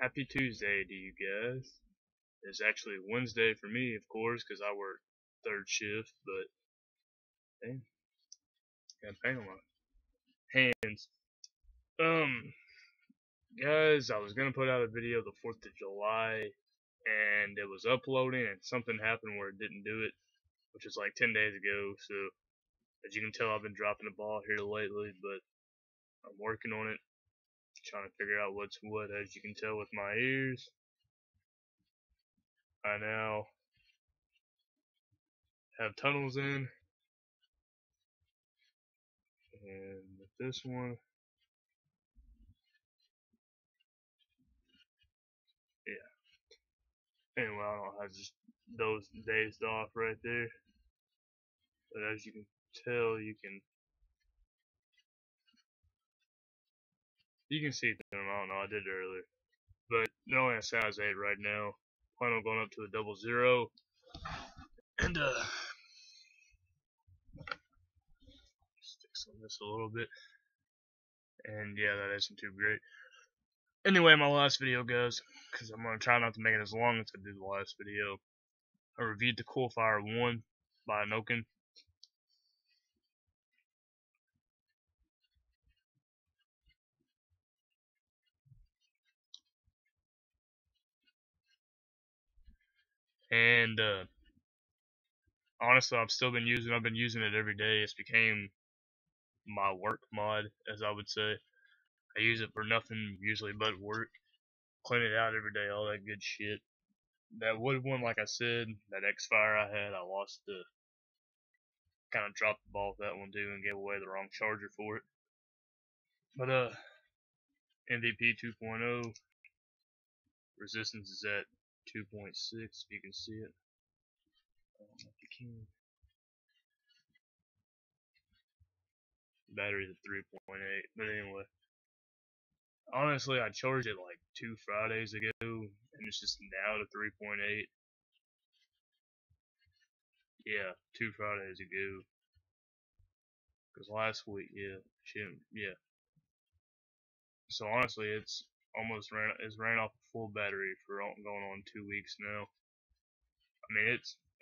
Happy Tuesday to you guys. It's actually Wednesday for me, of course, because I work third shift, but dang, got pain on my hands. Guys, I was gonna put out a video the 4th of July, and it was uploading, and something happened where it didn't do it, which was like 10 days ago, so as you can tell, I've been dropping the ball here lately, but I'm working on it, trying to figure out what's what, as you can tell with my ears. I now have tunnels in, and with this one, yeah. Anyway, I don't have just those dazed off right there, but as you can tell, you can see them. I don't know, I did it earlier, but they're only at size 8 right now. Plan on going up to a 00, and sticks on this a little bit, and yeah, that isn't too great. Anyway, my last video, guys, because I'm gonna try not to make it as long as I did the last video. I reviewed the Coolfire 1 by Noken. And honestly, I've been using it every day. It's became my work mod, as I would say. I use it for nothing usually but work. Clean it out every day, all that good shit. That wood one, like I said, that X-Fire I had, I lost the, kind of dropped the ball with that one too and gave away the wrong charger for it. But mvp 2.0, resistance is at 2.6, if you can see it. I don't know if you can. Battery's at 3.8, but anyway. Honestly, I charged it like 2 Fridays ago, and it's just now to 3.8. Yeah, 2 Fridays ago. Because last week, yeah. So honestly, it's ran off a full battery for going on 2 weeks now. I mean,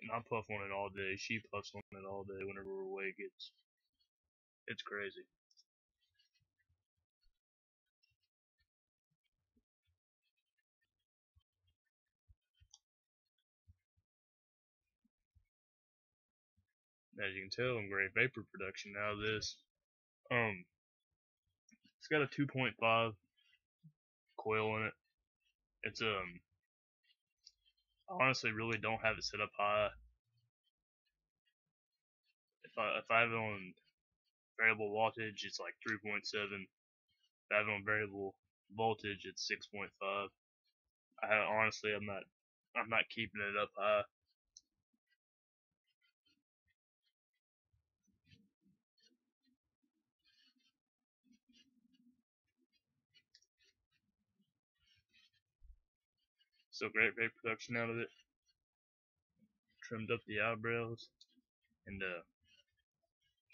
and I puff on it all day. She puffs on it all day whenever we're awake. It's crazy. As you can tell, I'm great vapor production out of this. It's got a 2.5 coil in it. It's I honestly really don't have it set up high. If I have it on variable wattage, it's like 3.7. If I have it on variable voltage, it's 6.5. Honestly, I'm not keeping it up high. So great vape production out of it. Trimmed up the eyebrows and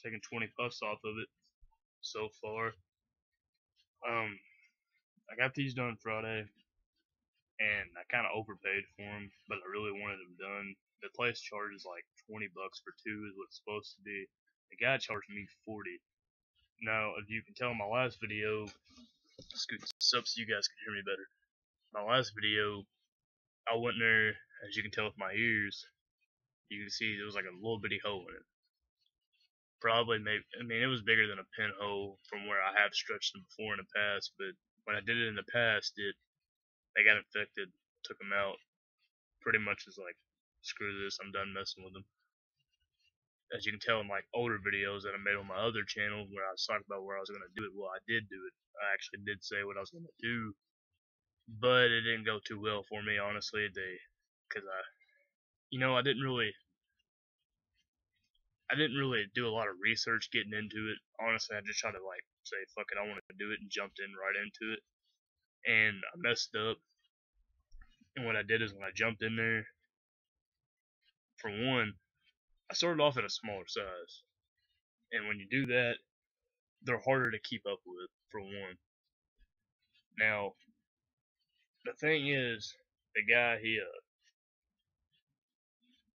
taking 20 puffs off of it so far. I got these done Friday, and I kind of overpaid for them, but I really wanted them done. The place charges like 20 bucks for 2 is what it's supposed to be. The guy charged me 40. Now, if you can tell in my last video, scoot this up so you guys can hear me better. My last video, I went in there, as you can tell with my ears, you can see there was like a little bitty hole in it. It was bigger than a pinhole from where I have stretched them before in the past, but when I did it in the past, they got infected, took them out. Pretty much was like, screw this, I'm done messing with them. As you can tell in like older videos that I made on my other channel where I was talking about where I was going to do it, well, I did do it. I actually did say what I was going to do, but it didn't go too well for me, honestly. Because I didn't really do a lot of research getting into it. Honestly, I just tried to like say, fuck it, I want to do it, and jumped in right into it. And I messed up. And what I did is when I jumped in there, for one, I started off at a smaller size. And when you do that, they're harder to keep up with, for one. Now, the thing is, the guy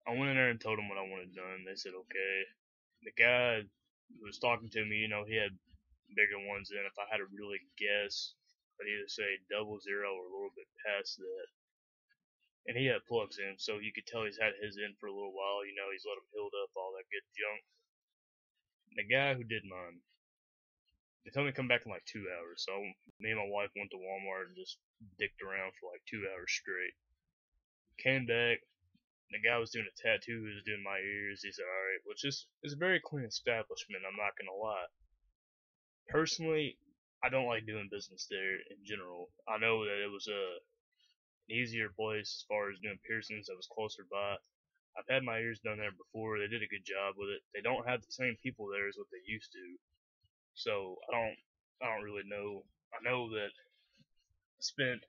I went in there and told him what I wanted done. They said okay. The guy who was talking to me, he had bigger ones in. If I had to really guess, I'd either say 00 or a little bit past that. And he had plugs in, so you could tell he's had his in for a little while. He's let them healed up, all that good junk. The guy who did mine, they told me to come back in like 2 hours. So me and my wife went to Walmart and just dicked around for like 2 hours straight. Came back. The guy was doing a tattoo. He was doing my ears. He said, "All right, well, it's a very clean establishment. I'm not gonna lie. Personally, I don't like doing business there in general. I know that it was an easier place as far as doing piercings that was closer by. I've had my ears done there before. They did a good job with it. They don't have the same people there as what they used to. So I don't really know. I know that I spent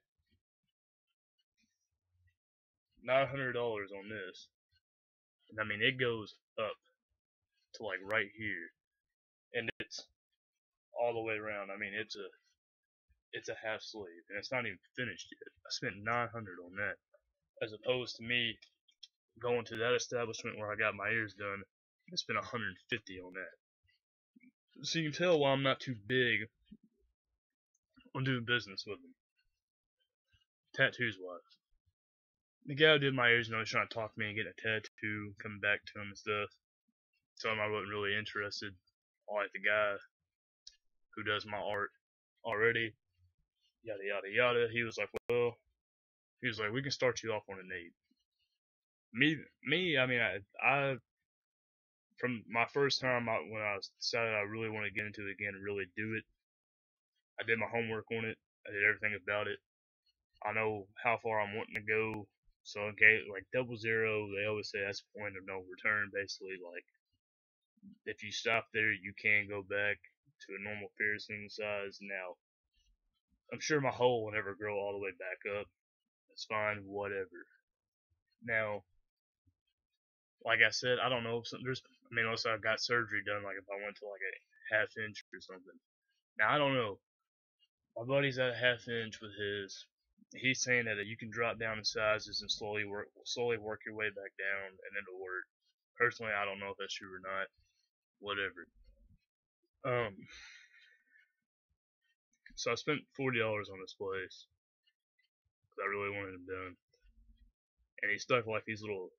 $900 on this, and I mean it goes up to like right here, and it's all the way around. I mean it's a half sleeve, and it's not even finished yet. I spent 900 on that, as opposed to me going to that establishment where I got my ears done. I spent 150 on that. So you can tell why I'm not too big on doing business with them. Tattoos wise. The guy who did my ears, was trying to talk to me and get a tattoo, coming back to him and stuff. Told him I wasn't really interested. I like the guy who does my art already. Yada yada yada. He was like, we can start you off on an 8. I mean, I from my first time when I decided I really want to get into it again and really do it, I did my homework on it. I did everything about it. I know how far I'm wanting to go. So okay, like 00, they always say that's a point of no return. Basically, like if you stop there, you can go back to a normal piercing size. Now, I'm sure my hole will never grow all the way back up. It's fine, whatever. Now, like I said, I don't know if unless I got surgery done, like if I went to like a half inch or something. Now I don't know. My buddy's at a half inch with his. He's saying that you can drop down in sizes and slowly work your way back down, and it'll work. Personally, I don't know if that's true or not. Whatever. Um, so I spent $40 on this place because I really wanted him done, and he stuck like these little,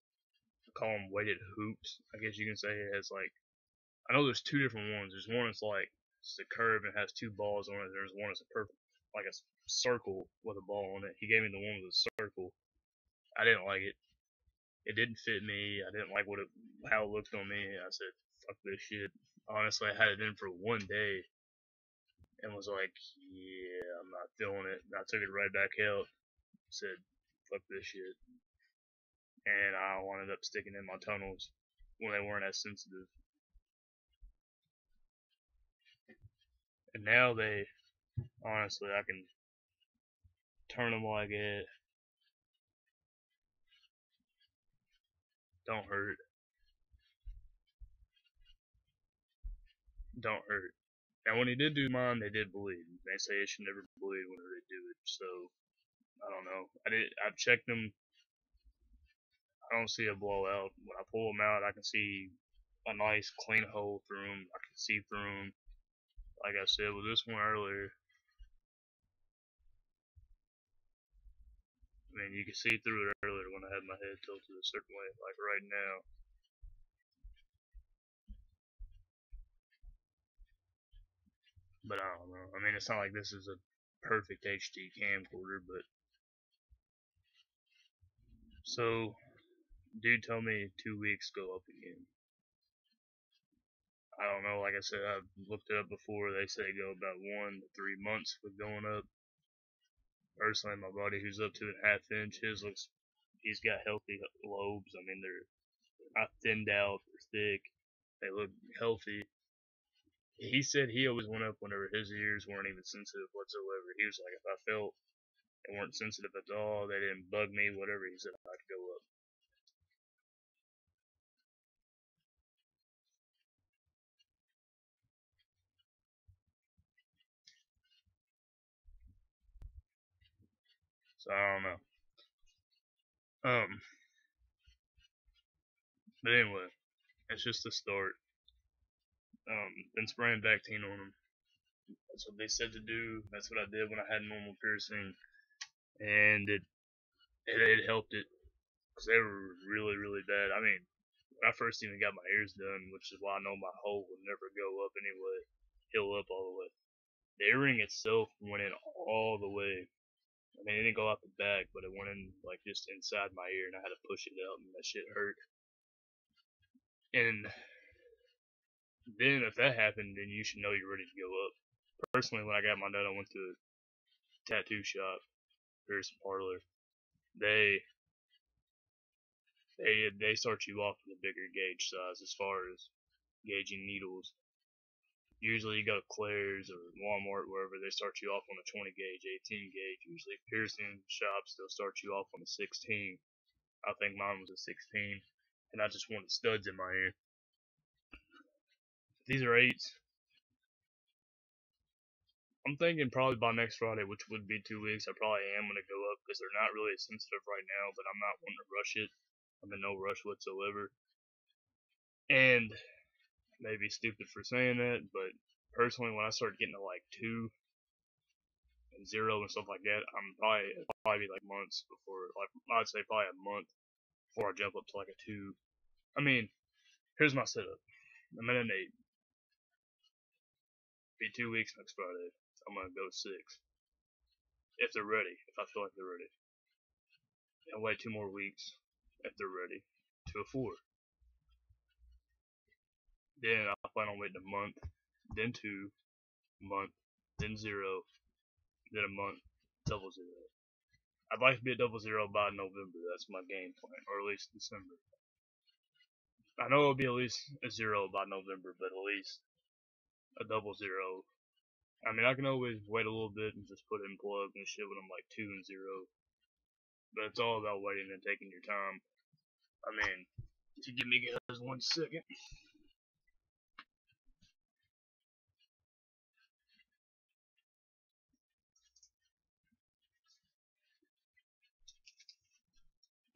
I call them weighted hoops. I guess you can say it has like, I know there's two different ones. There's one that's like it's a curve and has two balls on it. There's one that's a perfect like a circle with a ball on it. He gave me the one with a circle. I didn't like it. It didn't fit me. I didn't like how it looked on me. I said, "Fuck this shit." Honestly, I had it in for one day and was like, "Yeah, I'm not feeling it." And I took it right back out. Said, "Fuck this shit," and I wound up sticking in my tunnels when they weren't as sensitive. And now honestly, I can turn them like it. Don't hurt. Don't hurt. Now, when he did do mine, they did bleed. They say it should never bleed whenever they do it. So I don't know. I've checked them. I don't see a blowout. When I pull them out, I can see a nice clean hole through them. I can see through them. Like I said with this one earlier, I mean you can see through it earlier when I had my head tilted a certain way, like right now. But I don't know. I mean, it's not like this is a perfect HD camcorder, but so dude told me 2 weeks go up again. I don't know. Like I said, I've looked it up before. They say go about 1 to 3 months with going up. Personally, my buddy who's up to a half inch, he's got healthy lobes. I mean, they're not thinned out or thick. They look healthy. He said he always went up whenever his ears weren't even sensitive whatsoever. He was like, if I felt they weren't sensitive at all, they didn't bug me, whatever, he said I could go up. So I don't know. But anyway, it's just the start. Been spraying Vactine on them. That's what they said to do. That's what I did when I had normal piercing, and it helped it because they were really bad. I mean, when I first even got my ears done, which is why I know my hole would never go up anyway, heal up all the way. The earring itself went in all the way. I mean, it didn't go out the back, but it went in like just inside my ear, and I had to push it out, and that shit hurt. And then if that happened, then you should know you're ready to go up. Personally, when I got my done, I went to a tattoo shop, piercing parlor. They they start you off with a bigger gauge size as far as gauging needles. Usually you go to Claire's or Walmart, wherever, they start you off on a 20 gauge, 18 gauge. Usually piercing shops, they'll start you off on a 16. I think mine was a 16, and I just wanted studs in my ear. These are 8s. I'm thinking probably by next Friday, which would be 2 weeks, I probably am going to go up because they're not really sensitive right now, but I'm not wanting to rush it. I'm in no rush whatsoever. And maybe stupid for saying that, but personally, when I start getting to like 2 and 0 and stuff like that, I'm probably be like months before, like I'd say probably a month before I jump up to like a 2. I mean, here's my setup. I'm at an 8. Be 2 weeks next Friday. I'm gonna go 6 if they're ready. If I feel like they're ready, and wait 2 more weeks if they're ready to a 4. Then I plan on waiting a month, then 2, month, then 0, then a month, double 0. I'd like to be a double 0 by November. That's my game plan, or at least December. I know it'll be at least a 0 by November, but at least a double 0. I mean, I can always wait a little bit and just put in plugs and shit when I'm like 2 and 0. But it's all about waiting and taking your time. I mean, if you give me guys 1 second.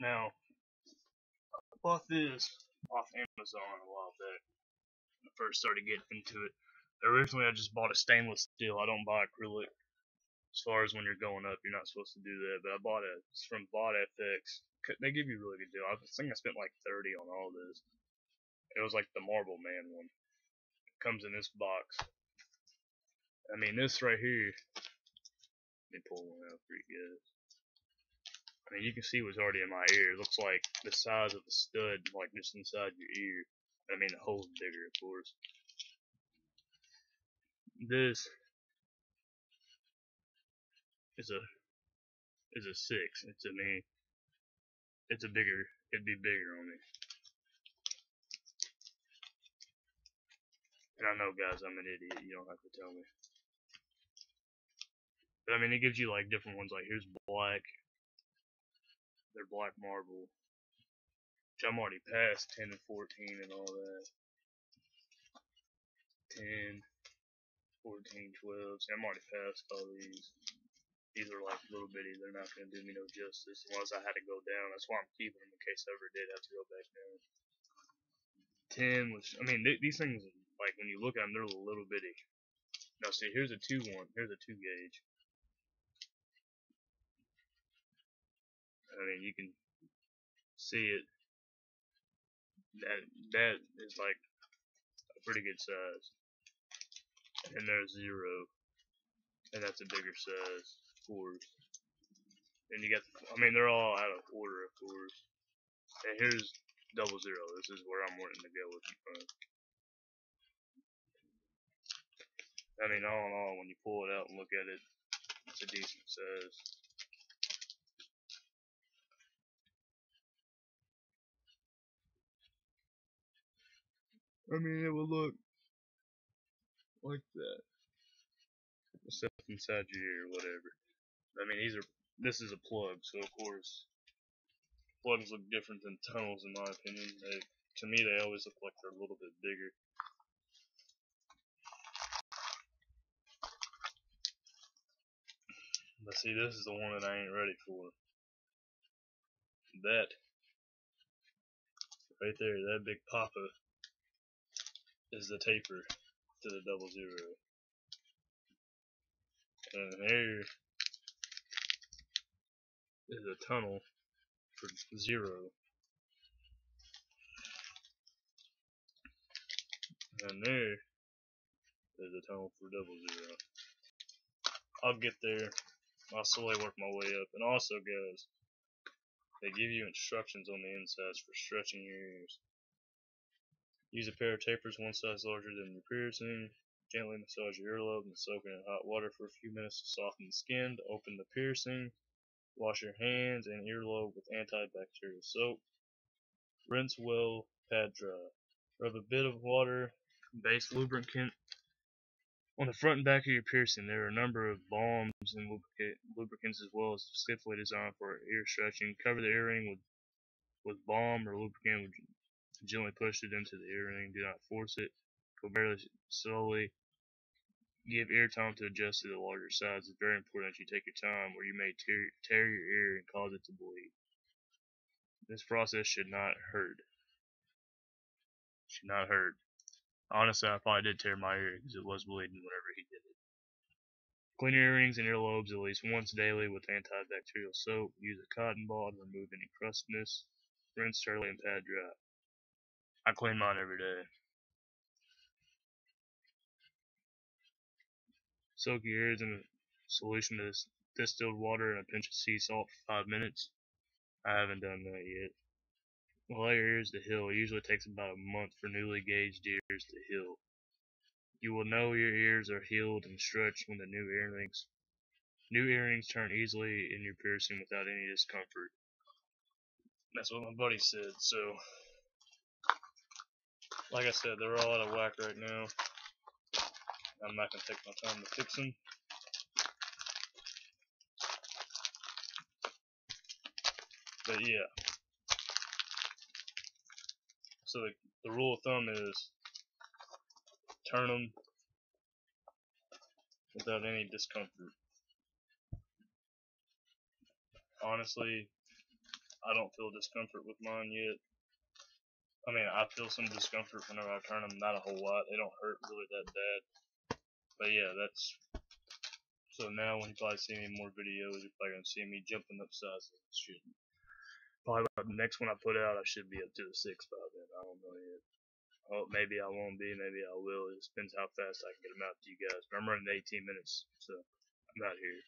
Now, I bought this off Amazon a while back when I first started getting into it. Originally, I just bought a stainless steel. I don't buy acrylic. As far as when you're going up, you're not supposed to do that. But I bought it. It's from FX. They give you a really good deal. I think I spent like 30 on all this. It was like the Marble Man one. It comes in this box. I mean, this right here. Let me pull one out for you guys. I mean, you can see what's already in my ear. It looks like the size of a stud, like just inside your ear. I mean, the hole's bigger, of course. This is a 6. It's a me. It's a bigger. It'd be bigger on me. And I know, guys, I'm an idiot. You don't have to tell me. But I mean, it gives you like different ones. Like here's black. They're black marble. Which I'm already past 10 and 14 and all that. 10, 14, 12. See, I'm already past all these. These are like little bitty. They're not going to do me no justice unless I had to go down. That's why I'm keeping them in case I ever did have to go back down. 10, which, I mean, these things, like, when you look at them, they're a little bitty. Now, see, here's a 2 one. Here's a 2 gauge. I mean, you can see it. That is like a pretty good size. And there's 0. And that's a bigger size. 4s. And you got, I mean, they're all out of order, of course. And here's double 0. This is where I'm wanting to go with you. I mean, all in all, when you pull it out and look at it, it's a decent size. I mean, it will look like that. Stuff inside your ear or whatever. I mean, this is a plug, so of course, plugs look different than tunnels in my opinion. To me, they always look like they're a little bit bigger. But see, this is the one that I ain't ready for. That right there, that big papa is the taper to the 00. And there is a tunnel for 0. And there is a tunnel for 00. I'll get there. I'll slowly work my way up. And also, guys, they give you instructions on the insides for stretching your ears. Use a pair of tapers one size larger than your piercing. Gently massage your earlobe and soak it in hot water for a few minutes to soften the skin. To open the piercing, wash your hands and earlobe with antibacterial soap. Rinse well, pad dry. Rub a bit of water-based lubricant on the front and back of your piercing. There are a number of balms and lubricants as well as specifically designed for ear stretching. Cover the earring with balm or lubricant. Gently push it into the earring. Do not force it. Go barely slowly. Give ear time to adjust to the larger size. It's very important that you take your time, or you may tear your ear and cause it to bleed. This process should not hurt. Should not hurt. Honestly, I probably did tear my ear because it was bleeding whenever he did it. Clean your earrings and earlobes at least once daily with antibacterial soap. Use a cotton ball to remove any crustiness. Rinse thoroughly and pad dry. I clean mine every day. Soak your ears in a solution of distilled water and a pinch of sea salt for 5 minutes. I haven't done that yet. Allow your ears to heal. It usually takes about a month for newly gauged ears to heal. You will know your ears are healed and stretched when the new earrings turn easily in your piercing without any discomfort. That's what my buddy said. So, like I said, they're all out of whack right now. I'm not gonna take my time to fix them. But yeah. So the rule of thumb is turn them without any discomfort. Honestly, I don't feel discomfort with mine yet. I mean, I feel some discomfort whenever I turn them, not a whole lot. They don't hurt really that bad. But yeah, that's... So now when you probably see me in more videos, you're probably going to see me jumping up sizes and shit. Probably about the next one I put out, I should be up to the 6 by then. I don't know yet. Oh, maybe I won't be, maybe I will. It depends how fast I can get them out to you guys. But I'm running 18 minutes, so I'm out here.